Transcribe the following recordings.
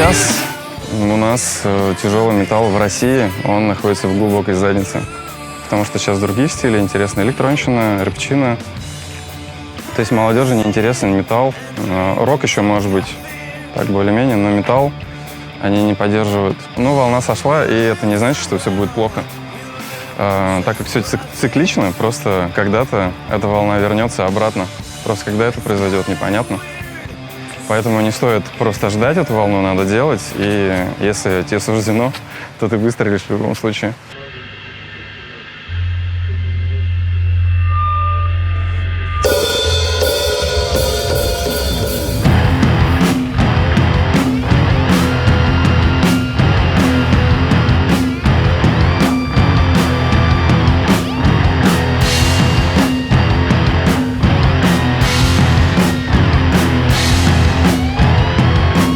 Сейчас у нас тяжелый металл в России, он находится в глубокой заднице. Потому что сейчас другие стили интересны. Электронщина, рэпчина. То есть молодежи не интересен металл. Рок еще может быть так более-менее, но металл они не поддерживают. Ну, волна сошла, и это не значит, что все будет плохо. Так как все циклично, просто когда-то эта волна вернется обратно. Просто когда это произойдет, непонятно. Поэтому не стоит просто ждать эту волну, надо делать. И если тебе суждено, то ты выстрелишь в любом случае.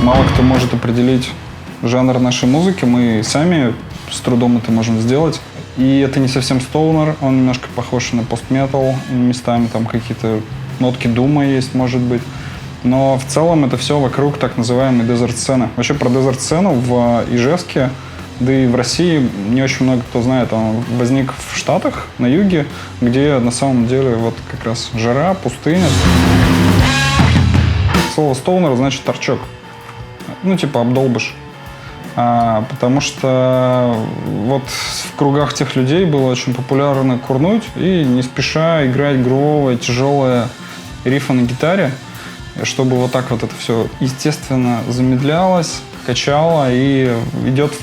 Мало кто может определить жанр нашей музыки, мы сами с трудом это можем сделать. И это не совсем стоунер, он немножко похож на постметал, местами там какие-то нотки дума есть, может быть. Но в целом это все вокруг так называемой дезерт-сцены. Вообще про дезерт-сцену в Ижевске, да и в России не очень много кто знает. Он возник в Штатах, на юге, где на самом деле вот как раз жара, пустыня. Слово стоунер значит торчок. Ну, типа обдолбыш. Потому что вот в кругах тех людей было очень популярно курнуть и не спеша играть грувовое, тяжелое рифы на гитаре, чтобы вот так вот это все естественно замедлялось, качало, и идет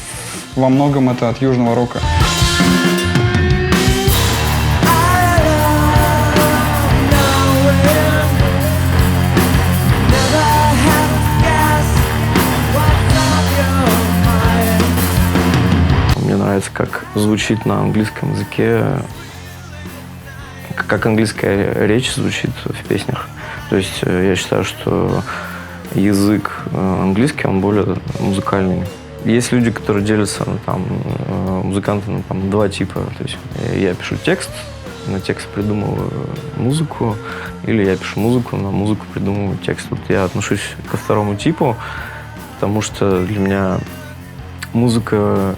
во многом это от южного рока. Мне нравится, как звучит на английском языке, как английская речь звучит в песнях. То есть я считаю, что язык английский, он более музыкальный. Есть люди, которые делятся, там, музыканты, на там, два типа. То есть я пишу текст, на текст придумываю музыку, или я пишу музыку, на музыку придумываю текст. Вот я отношусь ко второму типу, потому что для меня музыка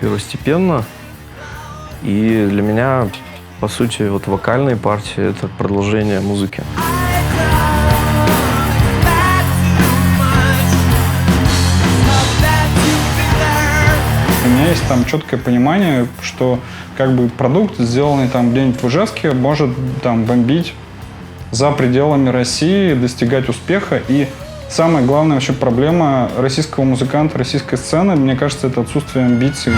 первостепенно, и для меня, по сути, вот вокальные партии — это продолжение музыки. У меня есть там четкое понимание, что как бы продукт, сделанный там где-нибудь в Ижевске, может там бомбить за пределами России, достигать успеха. И самая главная вообще проблема российского музыканта, российской сцены, мне кажется, это отсутствие амбиций.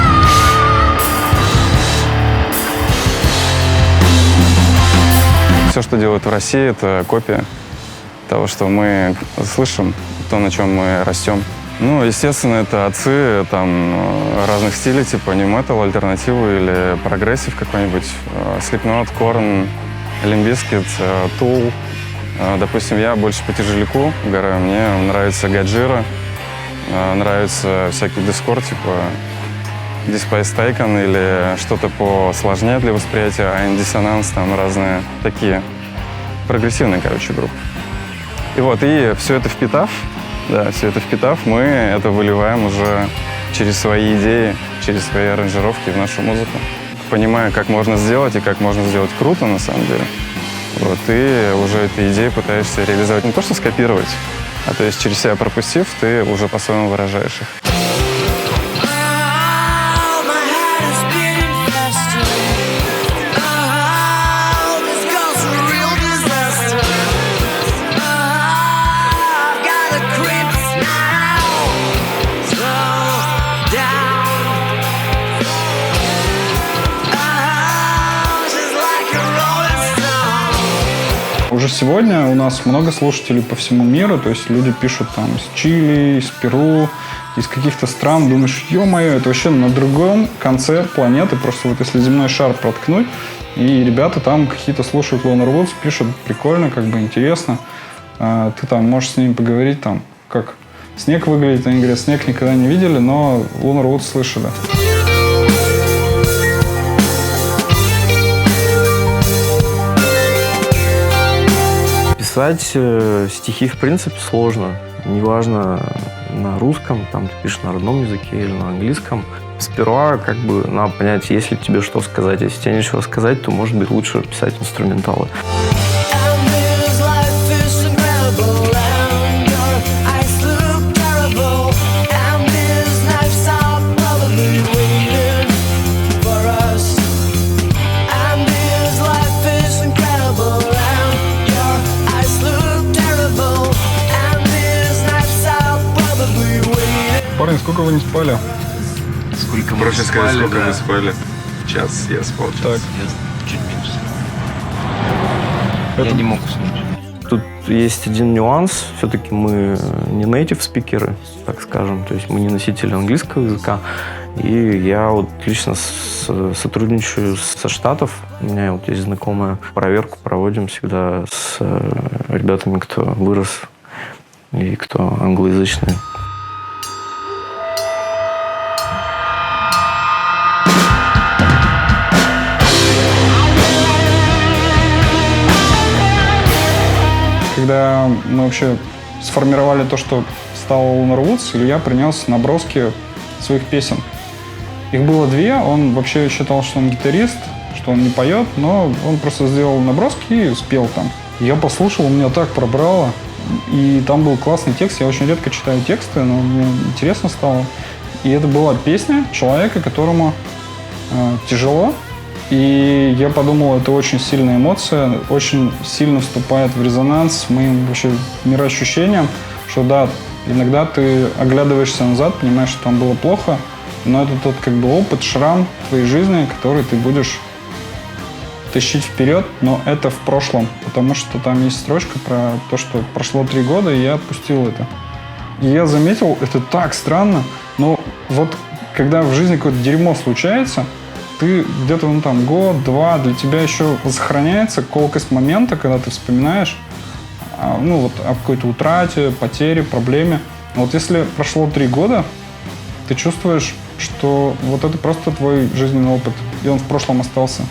Все, что делают в России, это копия того, что мы слышим, то, на чем мы растем. Ну, естественно, это отцы там разных стилей, типа нью-метал, альтернативу или прогрессив какой-нибудь, Slipknot, Korn, Limp Bizkit, Tool. Допустим, я больше по тяжеляку угораю. Мне нравится Годжира, нравится всякий дискорд, типа Despised Icon или что-то посложнее для восприятия, Iron Dissonance, там разные такие прогрессивные, короче, группы. И вот, и все это впитав, мы это выливаем уже через свои идеи, через свои аранжировки в нашу музыку. Понимая, как можно сделать и как можно сделать круто, на самом деле. Вот, и уже эту идею пытаешься реализовать не то, что скопировать, а то есть через себя пропустив, ты уже по-своему выражаешь их. Уже сегодня у нас много слушателей по всему миру, то есть люди пишут там из Чили, из Перу, из каких-то стран. Думаешь, ё-моё, это вообще на другом конце планеты. Просто вот если земной шар проткнуть, и ребята там какие-то слушают Lunar Woods, пишут прикольно, как бы интересно. Ты там можешь с ними поговорить, там, как снег выглядит. Они говорят, снег никогда не видели, но Lunar Woods слышали. Писать стихи, в принципе, сложно. Неважно, на русском, там ты пишешь на родном языке или на английском. Сперва как бы надо понять, если тебе что сказать. Если тебе нечего сказать, то, может быть, лучше писать инструменталы. Парни, сколько вы не спали? Сколько мы Проще сказать, спали, сколько да. вы спали. Час, я спал час. Так. Я чуть меньше. Это- Я не мог уснуть. Тут есть один нюанс. Все-таки мы не native спикеры, так скажем. То есть мы не носители английского языка. И я вот лично сотрудничаю со Штатов. У меня вот есть знакомая. Проверку проводим всегда с ребятами, кто вырос и кто англоязычный. Когда мы вообще сформировали то, что стало Lunar Woods, Илья принес наброски своих песен. Их было две, он вообще считал, что он гитарист, что он не поет, но он просто сделал наброски и спел там. Я послушал, меня так пробрало, и там был классный текст. Я очень редко читаю тексты, но мне интересно стало. И это была песня человека, которому тяжело. И я подумал, это очень сильная эмоция, очень сильно вступает в резонанс с моим вообще мироощущением, что да, иногда ты оглядываешься назад, понимаешь, что там было плохо, но это тот как бы опыт, шрам твоей жизни, который ты будешь тащить вперед, но это в прошлом, потому что там есть строчка про то, что прошло 3 года, и я отпустил это. И я заметил, это так странно, но вот когда в жизни какое-то дерьмо случается, ты где-то, ну там, год-два, для тебя еще сохраняется колкость момента, когда ты вспоминаешь, ну вот о какой-то утрате, потере, проблеме. Вот если прошло 3 года, ты чувствуешь, что вот это просто твой жизненный опыт, и он в прошлом остался.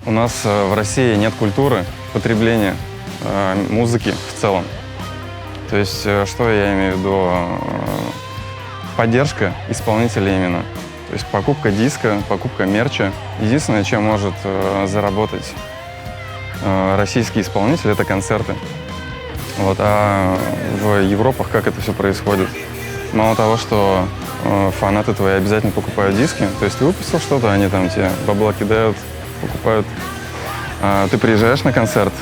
У нас в России нет культуры потребления музыки в целом. То есть, что я имею в виду? Поддержка исполнителя именно. То есть покупка диска, покупка мерча. Единственное, чем может заработать российский исполнитель, это концерты. Вот. А в Европах как это все происходит? Мало того, что фанаты твои обязательно покупают диски, то есть ты выпустил что-то, они там тебе бабла кидают, покупают. Ты приезжаешь на концерт,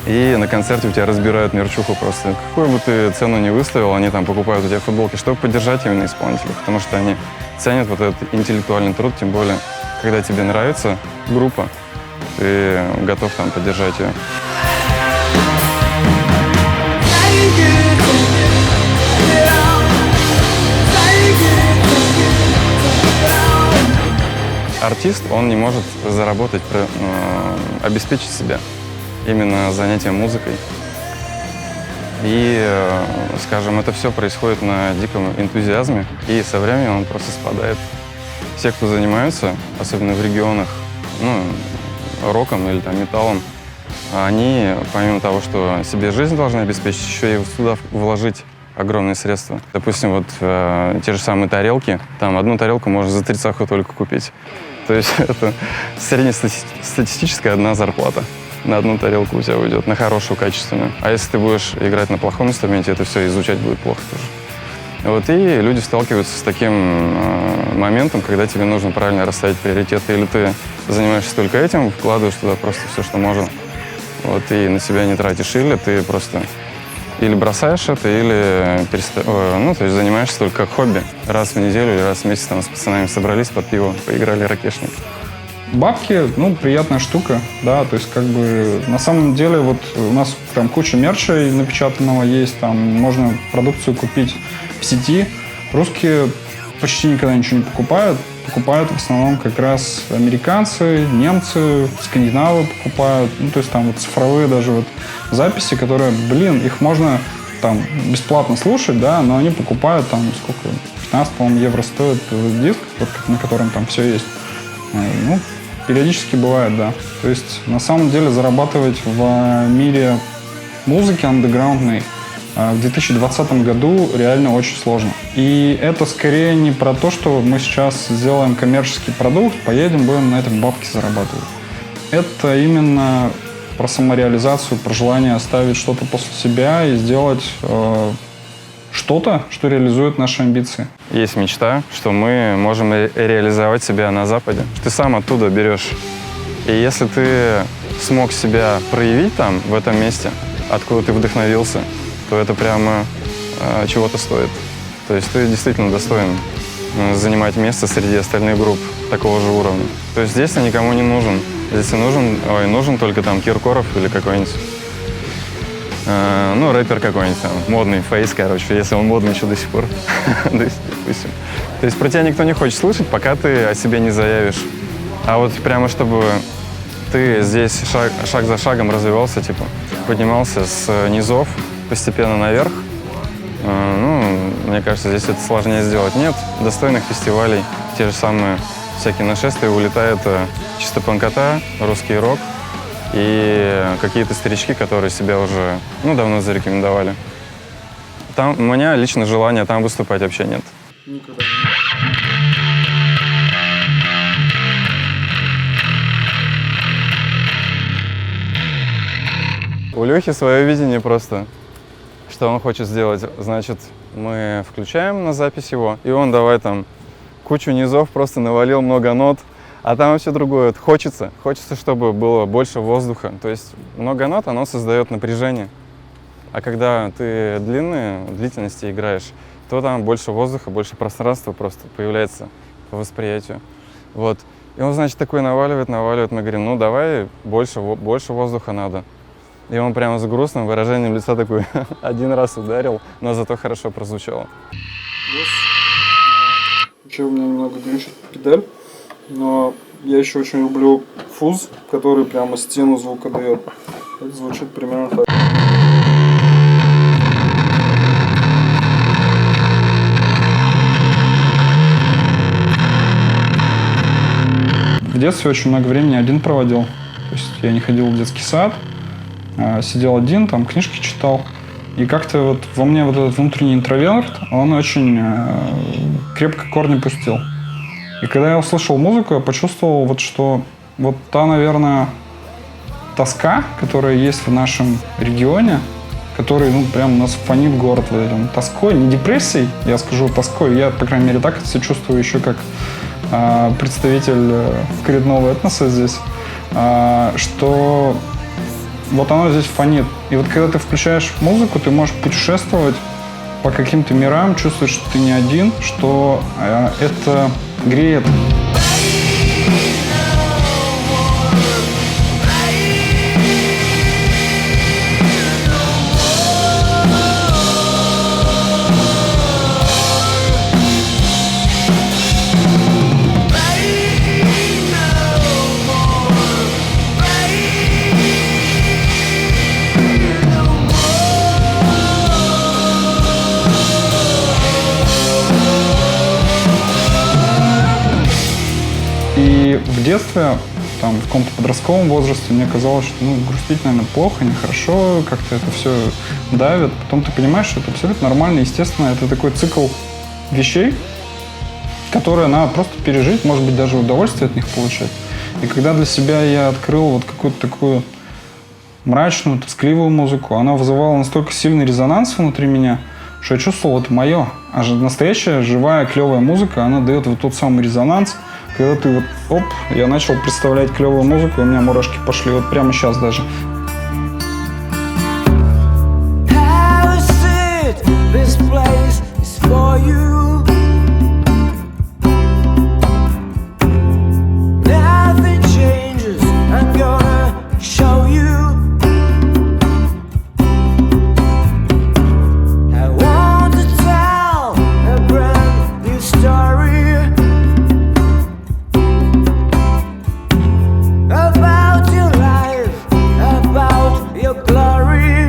и на концерте у тебя разбирают мерчуху просто. Какую бы ты цену ни выставил, они там покупают у тебя футболки, чтобы поддержать именно исполнителей, потому что они ценят вот этот интеллектуальный труд, тем более, когда тебе нравится группа, ты готов там поддержать ее. Артист, он не может заработать, обеспечить себя именно занятием музыкой. И, скажем, это все происходит на диком энтузиазме, и со временем он просто спадает. Все, кто занимаются, особенно в регионах, ну, роком или там металлом, они, помимо того, что себе жизнь должны обеспечить, еще и сюда вложить огромные средства. Допустим, вот те же самые тарелки, там одну тарелку можно за 30 только купить. То есть это среднестатистическая одна зарплата. На одну тарелку у тебя уйдет, на хорошую, качественную. А если ты будешь играть на плохом инструменте, это все изучать будет плохо тоже. Вот, и люди сталкиваются с таким моментом, когда тебе нужно правильно расставить приоритеты. Или ты занимаешься только этим, вкладываешь туда просто все, что можно, вот, и на себя не тратишь. Или ты просто или бросаешь это, или то есть занимаешься только как хобби. Раз в неделю или раз в месяц там с пацанами собрались под пиво, поиграли ракешник. Бабки, приятная штука, да, то есть как бы на самом деле вот у нас прям куча мерча напечатанного есть, там можно продукцию купить в сети. Русские почти никогда ничего не покупают в основном как раз американцы, немцы, скандинавы покупают, то есть там вот цифровые даже вот записи, которые, их можно там бесплатно слушать, да, но они покупают там сколько, 15, по-моему, евро стоит диск, на котором там все есть. Периодически бывает, да. То есть, на самом деле, зарабатывать в мире музыки андеграундной в 2020 году реально очень сложно. И это скорее не про то, что мы сейчас сделаем коммерческий продукт, поедем, будем на этом бабки зарабатывать. Это именно про самореализацию, про желание оставить что-то после себя и сделать что-то, что реализует наши амбиции. Есть мечта, что мы можем реализовать себя на Западе. Ты сам оттуда берешь. И если ты смог себя проявить там, в этом месте, откуда ты вдохновился, то это прямо чего-то стоит. То есть ты действительно достоин занимать место среди остальных групп такого же уровня. То есть здесь ты никому не нужен. Здесь нужен только там Киркоров или какой-нибудь рэпер какой-нибудь там, модный Фейс, если он модный еще до сих пор. Допустим. То есть про тебя никто не хочет слышать, пока ты о себе не заявишь. А вот прямо чтобы ты здесь шаг за шагом развивался, поднимался с низов постепенно наверх, мне кажется, здесь это сложнее сделать. Нет достойных фестивалей, те же самые всякие нашествия, улетает чисто панкота, русский рок, и какие-то старички, которые себя уже давно зарекомендовали. Там у меня лично желания там выступать вообще нет. Никогда. У Лехи свое видение просто, что он хочет сделать. Значит, мы включаем на запись его, и он давай там кучу низов просто навалил, много нот. А там вообще другое. Хочется, чтобы было больше воздуха. То есть много нот, оно создает напряжение. А когда ты длительности играешь, то там больше воздуха, больше пространства просто появляется по восприятию. Вот. И он, значит, такой наваливает. Мы говорим, давай больше воздуха надо. И он прямо с грустным выражением лица такой один раз ударил, но зато хорошо прозвучало. Еще у меня немного глючит педаль. Но я еще очень люблю фуз, который прямо стену звука дает. Это звучит примерно так. В детстве очень много времени один проводил. То есть я не ходил в детский сад, сидел один, там книжки читал. И как-то вот во мне вот этот внутренний интроверт, он очень крепко корни пустил. И когда я услышал музыку, я почувствовал, что та, наверное, тоска, которая есть в нашем регионе, который, прям нас фонит город вот этим тоской, не депрессией, я скажу тоской. Я, по крайней мере, так себя чувствую еще как представитель коренного этноса здесь, что вот оно здесь фонит. И вот когда ты включаешь музыку, ты можешь путешествовать по каким-то мирам, чувствовать, что ты не один, что это греет. И в детстве, в каком-то подростковом возрасте, мне казалось, что грустить, наверное, плохо, нехорошо, как-то это все давит. Потом ты понимаешь, что это абсолютно нормально, естественно, это такой цикл вещей, которые надо просто пережить, может быть, даже удовольствие от них получать. И когда для себя я открыл какую-то такую мрачную, тоскливую музыку, она вызывала настолько сильный резонанс внутри меня, что я чувствовал, это мое. А же настоящая, живая, клевая музыка, она дает вот тот самый резонанс, когда ты вот, оп, я начал представлять клевую музыку, и у меня мурашки пошли, вот прямо сейчас даже. This place is for you. Nothing changes, I'm gonna show you. I want to tell a brand new story about your life, about your glory.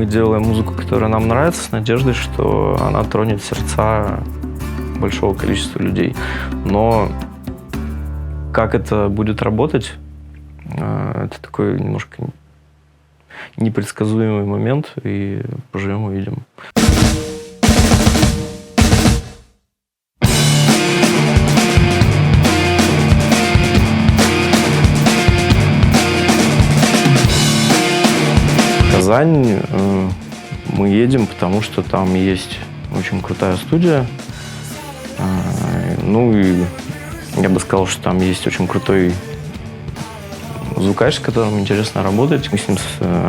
Делаем музыку, которая нам нравится, с надеждой, что она тронет сердца большого количества людей. Но как это будет работать, это такой немножко непредсказуемый момент, и поживем, увидим. Казань мы едем, потому что там есть очень крутая студия. Ну и я бы сказал, что там есть очень крутой звукач, с которым интересно работать. Мы с ним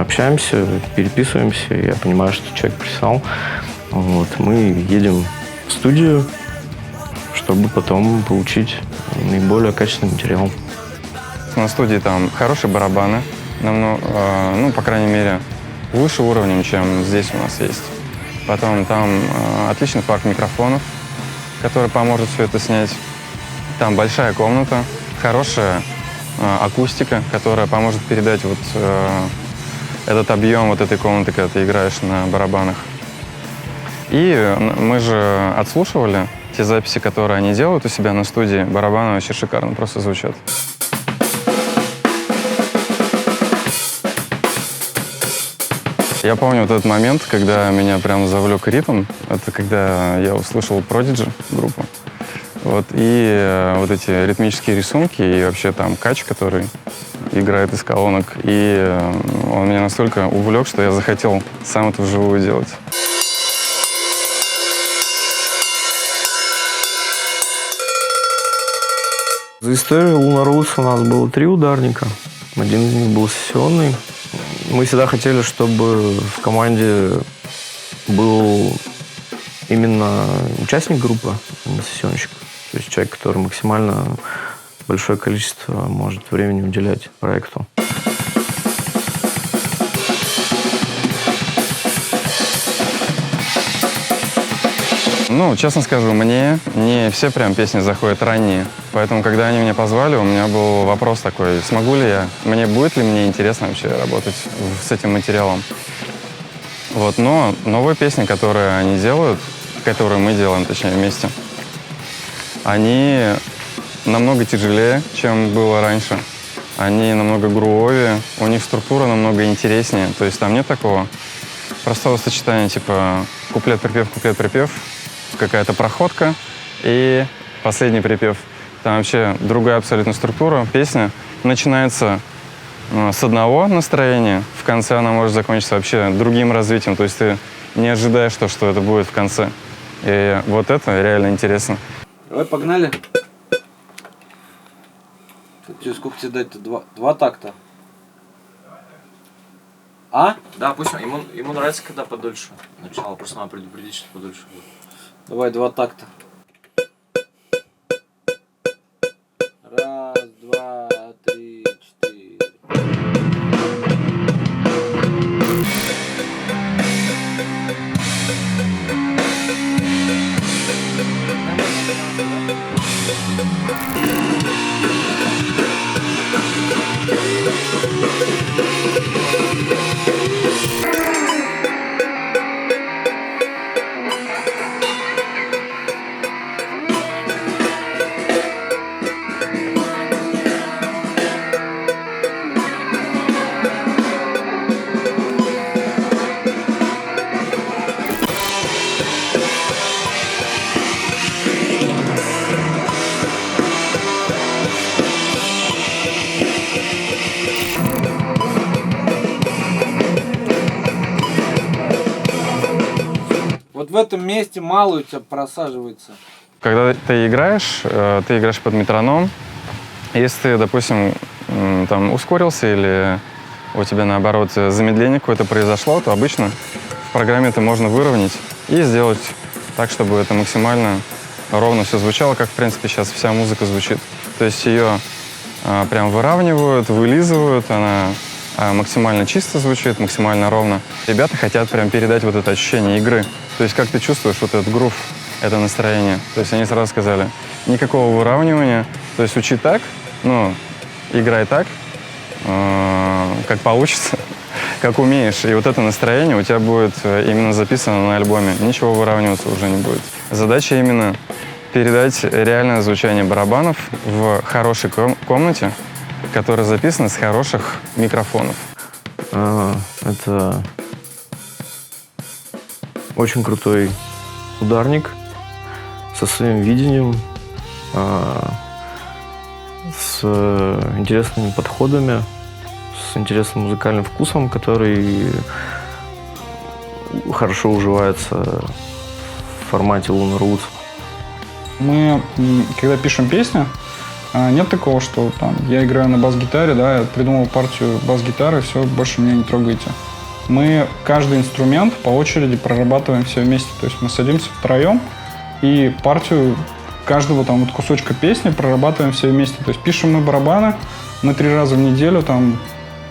общаемся, переписываемся. Я понимаю, что человек прислал. Вот. Мы едем в студию, чтобы потом получить наиболее качественный материал. На студии там хорошие барабаны, ну, по крайней мере, выше уровнем, чем здесь у нас есть. Потом там отличный парк микрофонов, который поможет все это снять. Там большая комната, хорошая акустика, которая поможет передать вот этот объем вот этой комнаты, когда ты играешь на барабанах. И мы же отслушивали те записи, которые они делают у себя на студии. Барабаны вообще шикарно просто звучат. Я помню вот этот момент, когда меня прям завлек ритм. Это когда я услышал Prodigy группу. Вот, и вот эти ритмические рисунки, и вообще там Кач, который играет из колонок. И он меня настолько увлек, что я захотел сам это вживую делать. За историю Lunar Roots у нас было 3 ударника. Один из них был сессионный. Мы всегда хотели, чтобы в команде был именно участник группы, а не сессионщик. То есть человек, который максимально большое количество может времени уделять проекту. Ну, честно скажу, мне не все прям песни заходят ранние. Поэтому, когда они меня позвали, у меня был вопрос такой, смогу ли я, будет ли мне интересно вообще работать с этим материалом. Вот, но новые песни, которые они делают, которые мы делаем, точнее, вместе, они намного тяжелее, чем было раньше. Они намного грувовее, у них структура намного интереснее. То есть там нет такого простого сочетания, типа куплет-припев, какая-то проходка и последний припев. Там вообще другая абсолютно структура. Песня начинается с одного настроения, в конце она может закончиться вообще другим развитием. То есть ты не ожидаешь то, что это будет в конце. И вот это реально интересно. Давай, погнали. Сколько тебе дать-то? Два такта. А? Да, пусть ему нравится, когда подольше. Сначала просто надо предупредить, что подольше будет. Давай, 2 такта. Раз, два, три, 4. Вот в этом месте мало у тебя просаживается. Когда ты играешь под метроном. Если ты, допустим, там ускорился или у тебя, наоборот, замедление какое-то произошло, то обычно в программе это можно выровнять и сделать так, чтобы это максимально ровно все звучало, как, в принципе, сейчас вся музыка звучит. То есть ее прям выравнивают, вылизывают, она максимально чисто звучит, максимально ровно. Ребята хотят прям передать вот это ощущение игры. То есть как ты чувствуешь вот этот грув, это настроение. То есть они сразу сказали, никакого выравнивания, то есть учи так, ну, играй так, как получится, как умеешь. И вот это настроение у тебя будет именно записано на альбоме. Ничего выравниваться уже не будет. Задача именно передать реальное звучание барабанов в хорошей комнате, которая записана с хороших микрофонов. Это очень крутой ударник со своим видением, с интересными подходами, с интересным музыкальным вкусом, который хорошо уживается в формате Lunar Woods. Мы, когда пишем песни, нет такого, что там я играю на бас-гитаре, да, я придумал партию бас-гитары, все, больше меня не трогайте. Мы каждый инструмент по очереди прорабатываем все вместе. То есть мы садимся втроем и партию каждого там вот кусочка песни прорабатываем все вместе. То есть пишем мы барабаны, мы 3 раза в неделю там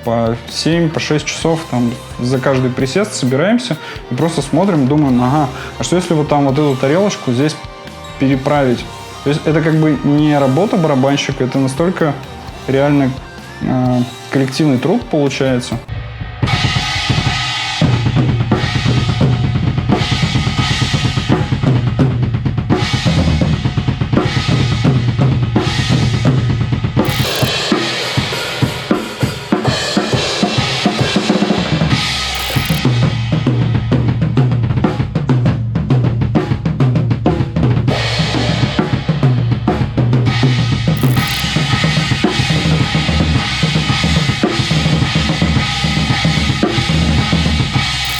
по 7, по 6 часов там за каждый присест собираемся и просто смотрим, думаем, ага, а что если вот там вот эту тарелочку здесь переправить? То есть это как бы не работа барабанщика, это настолько реально коллективный труд получается.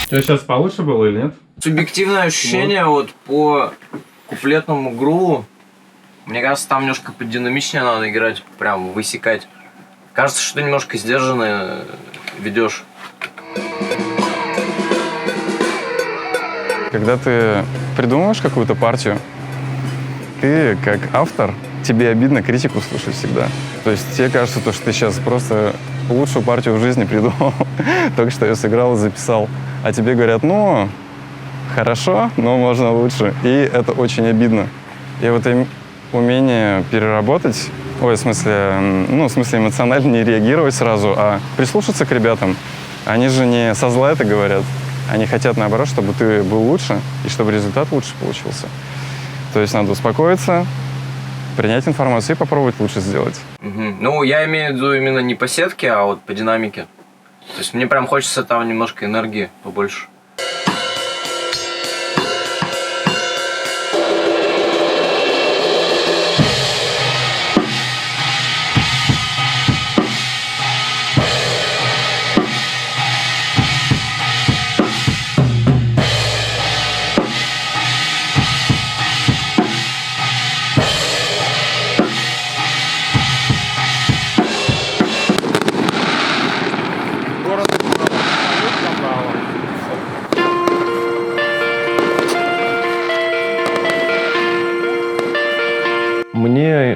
У тебя сейчас получше было или нет? Субъективное ощущение вот по куплетному груву, мне кажется, там немножко подинамичнее надо играть, прям высекать. Кажется, что ты немножко сдержанно ведешь. Когда ты придумываешь какую-то партию, ты как автор, тебе обидно критику слушать всегда. То есть тебе кажется, что ты сейчас просто лучшую партию в жизни придумал, только что ее сыграл и записал. А тебе говорят, ну, хорошо, но можно лучше. И это очень обидно. И вот умение переработать, в смысле эмоционально не реагировать сразу, а прислушаться к ребятам. Они же не со зла это говорят. Они хотят, наоборот, чтобы ты был лучше и чтобы результат лучше получился. То есть надо успокоиться, принять информацию и попробовать лучше сделать. Ну, я имею в виду именно не по сетке, а вот по динамике. То есть мне прям хочется там немножко энергии побольше.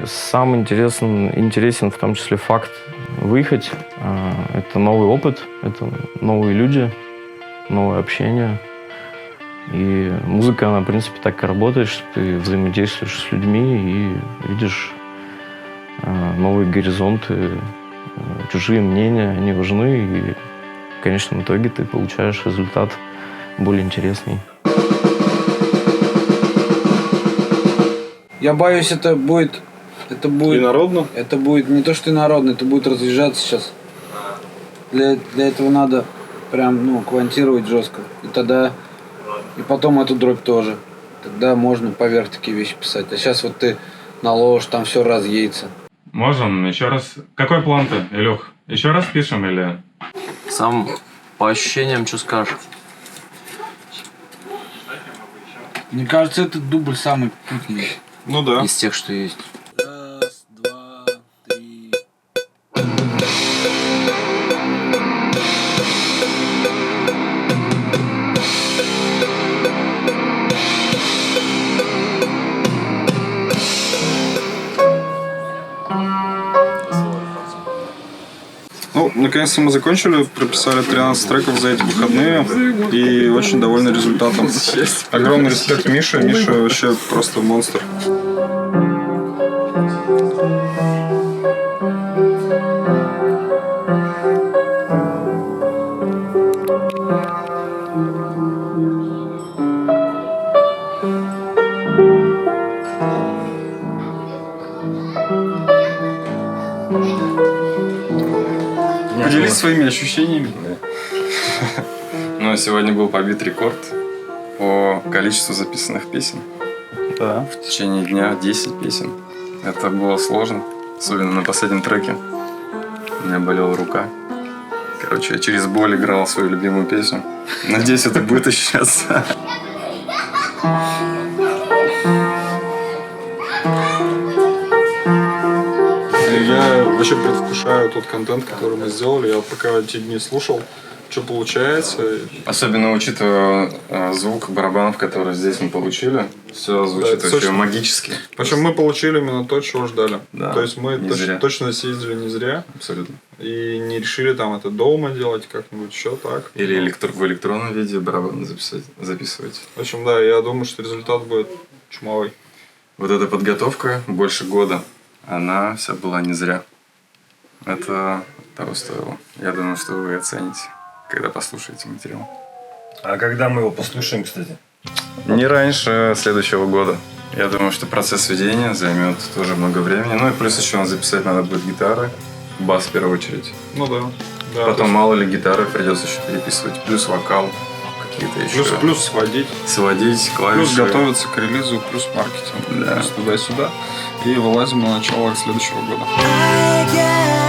сам интересен в том числе факт выехать. Это новый опыт, это новые люди, новое общение. И музыка, она, в принципе, так и работает, что ты взаимодействуешь с людьми и видишь новые горизонты, чужие мнения, они важны. И в конечном итоге ты получаешь результат более интересный. Я боюсь, это будет... Инородно? Это будет не то, что инородно, это будет разъезжаться сейчас. Для этого надо прям, квантировать жестко. И тогда... И потом эту дробь тоже. Тогда можно поверх такие вещи писать. А сейчас вот ты наложишь, там все разъедется. Можем еще раз... Какой план-то, Илюх? Еще раз пишем или... Сам по ощущениям, что скажешь? Мне кажется, этот дубль самый путный Ну да. Из тех, что есть. Раз, два, три. Ну, наконец-то мы закончили, прописали 13 треков за эти выходные и очень довольны результатом. Огромный респект Мише, Миша вообще просто монстр. Поделись своими ощущениями. Ну, сегодня был побит рекорд по количеству записанных песен. Да. В течение дня 10 песен. Это было сложно, особенно на последнем треке. У меня болела рука. Короче, я через боль играл свою любимую песню. Надеюсь, это будет ощущаться. Я вообще предвкушаю тот контент, который мы сделали. Я пока эти дни слушал, что получается. Особенно учитывая звук барабанов, которые здесь мы получили. Все звучит Да, вообще точно. магически. Причем мы получили именно то, чего ждали. Да, То есть мы не зря. точно съездили не зря. Абсолютно. И не решили там это дома делать как-нибудь еще так. Или в электронном виде барабаны записывать. В общем, да, я думаю, что результат будет чумовой. Вот эта подготовка больше года, она вся была не зря. Это того стоило. Я думаю, что вы оцените, когда послушаете материал. А когда мы его послушаем, кстати? Не раньше следующего года. Я думаю, что процесс сведения займет тоже много времени. Ну и плюс еще записать надо будет гитары, бас в первую очередь. Ну да. Да, Потом то мало ли гитары придется еще переписывать. Плюс вокал, какие-то еще. есть плюс сводить, Сводить, клавиши. плюс готовиться к релизу, плюс маркетинг. Да. Плюс туда-сюда. И вылазим на начало следующего года. I get